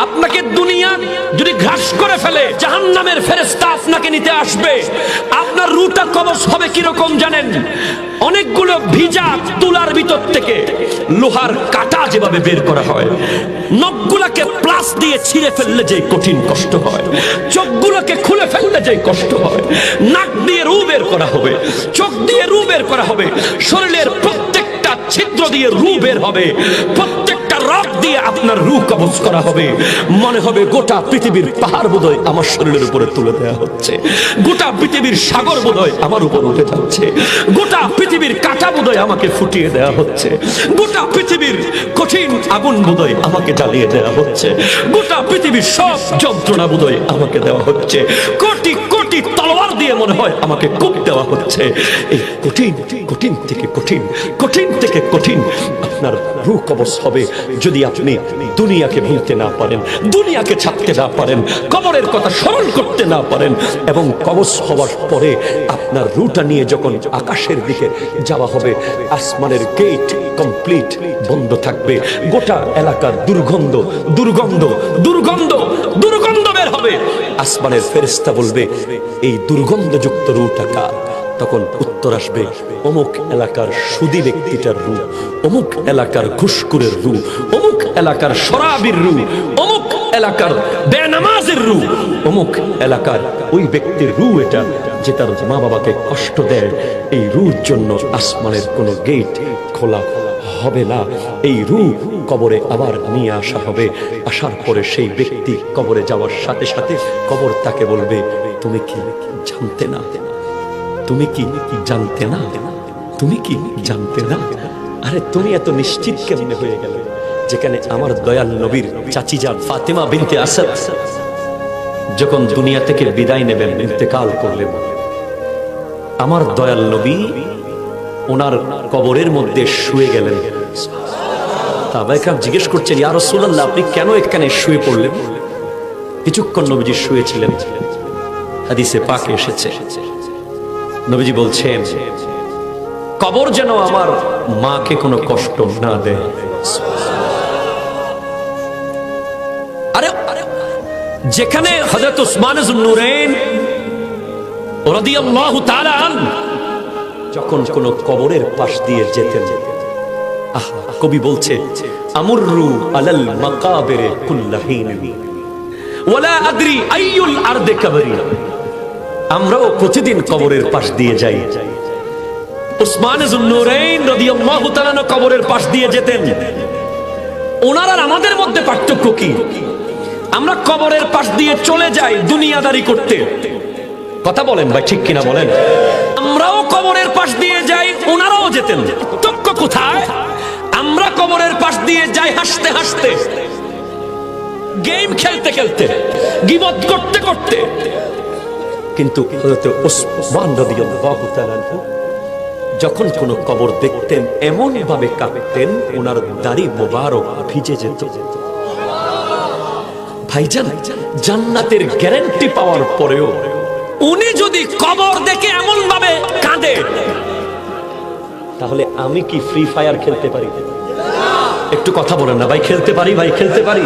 আপনাকে দুনিয়া যদি গ্রাস করে ফেলে, জাহান্নামের ফেরেশতা আপনাকে নিতে আসবে। আপনার রূহটা কবজ হবে কিরকম জানেন? অনেকগুলো ভিজা তুলার ভিতর থেকে লোহার কাটা যেভাবে বের করা হয়, নখগুলোকে প্লাস দিয়ে ছিঁড়ে ফেললে যে কঠিন কষ্ট হয়, চোখগুলোকে খুলে ফেললে যে কষ্ট হয়, নাক দিয়ে রূহ বের করা হবে, চোখ দিয়ে রূহ বের করা হবে, শরীরের প্রত্যেকটা ছিদ্র দিয়ে রূহ বের হবে, প্রত্যেকটা রগ দিয়ে আপনার রূহ কবজ করা হবে। মনে হবে গোটা পৃথিবীর পাহাড় বোধহয় আমার শরীরের উপরে তুলে দেওয়া হচ্ছে, গোটা পৃথিবীর সাগর বোধহয় আমার উপর উঠে যাচ্ছে, গোটা পৃথিবীর কাঁটা বোধহয় আমাকে ফুটিয়ে দেওয়া হচ্ছে, গোটা পৃথিবীর কঠিন আগুন বোধহয় আমাকে জ্বালিয়ে দেওয়া হচ্ছে, গোটা পৃথিবীর সব যন্ত্রণা বোধহয় আমাকে দেওয়া হচ্ছে, কোটি কোটি তলোয়ার দিয়ে মনে হয় আমাকে কূপ দেওয়া হচ্ছে। এই কঠিন কঠিন থেকে কঠিন, কঠিন থেকে কঠিন আপনার রূহ কবজ হবে যদি আপনি দুনিয়াকে ভুলতে না পারেন, দুনিয়াকে ছাড়তে না পারেন, কবরের কথা স্মরণ করতে না পারেন। এবং কবজ হওয়ার পরে আপনার রূহটা নিয়ে যখন আকাশের দিকে যাওয়া হবে, আসমানের গেট কমপ্লিট বন্ধ থাকবে, গোটা এলাকার দুর্গন্ধ দুর্গন্ধ দুর্গন্ধ দুর্গন্ধ বের হবে। আসমানের ফেরেশতা বলবে, এই দুর্গন্ধযুক্ত রূহটা কার? তখন উত্তর আসবে, অমুক এলাকার সুদী ব্যক্তিটার রূহ, অমুক এলাকার ঘুষখোরের রূহ, অমুক এলাকার শরাবির রূহ, অমুক এলাকার বেনামাজের রূহ, অমুক এলাকার ওই ব্যক্তির রূহ এটা, যে তার মা বাবাকে কষ্ট দেয়। এই রূহের জন্য আসমানের কোনো গেট খোলা হবে না। এই রূহ কবরে আবার নিয়ে আসা হবে। আসার পরে সেই ব্যক্তি কবরে যাওয়ার সাথে সাথে কবর তাকে বলবে, তুমি কি জানতে না? তুমি কি জানতে না? তুমি কি জানতে না? আরে তুমি এত নিশ্চিত কেমনে হয়ে গেলে? যেখানে আমার দয়াল নবীর চাচি যান ফাতেমা বিনতে আসাদ যখন দুনিয়া থেকে বিদায় নেবেন, ইন্তেকাল করলেন, আমার দয়াল নবী ওনার কবরের মধ্যে শুয়ে গেলেন। সাহাবায়ে জিজ্ঞেস করছেন, ইয়া রাসূলুল্লাহ, আপনি কেন এখানে শুয়ে পড়লেন? কিছুক্ষণ নবীজি শুয়েছিলেন। হাদিসে পাকে এসেছে, নবীজি বলছেন, কবর যেন আমার মাকে কোনো কষ্ট না দেয়। আরে যেখানে হযরত উসমান যুন্নুরাইন রাদিয়াল্লাহু তাআলা আনহু যখন কোন কবরের পাশ দিয়ে যেতেন, কবি বলছে, আমুররু আলাল মাকাবির কুল্লাহিন ওয়ালা আদরি আইয়ুল আরদি কবরি। আমরাও প্রতিদিন কবরের পাশ দিয়ে যাই। উসমান যুন্নুরাইন রাদিয়াল্লাহু তাআলা কবরের পাশ দিয়ে যেতেন। ওনার আর আমাদের মধ্যে পার্থক্য কি? আমরা কবরের পাশ দিয়ে চলে যাই দুনিয়াদারি করতে। কথা বলেন ভাই, ঠিক কিনা বলেন? আমরাও কবরের পাশ দিয়ে যাই, ওনারাও যেতেন। পার্থক্য কোথায়? আমরা কবরের পাশ দিয়ে যাই হাসতে হাসতে, গেম খেলতে খেলতে, গীবত করতে করতে। কিন্তু হযরত উসমান রাদিয়াল্লাহু তাআলা যখন কোন কবর দেখতেন, এমন ভাবে কাঁদতেন ওনার দাড়ি মোবারক ভিজে যেত। ভাইজান, জান্নাতের গ্যারান্টি পাওয়ার পরেও উনি যদি কবর দেখে এমন ভাবে কাঁদে, তাহলে আমি কি ফ্রি ফায়ার খেলতে পারি? একটু কথা বলেন না ভাই। খেলতে পারি ভাই, খেলতে পারি।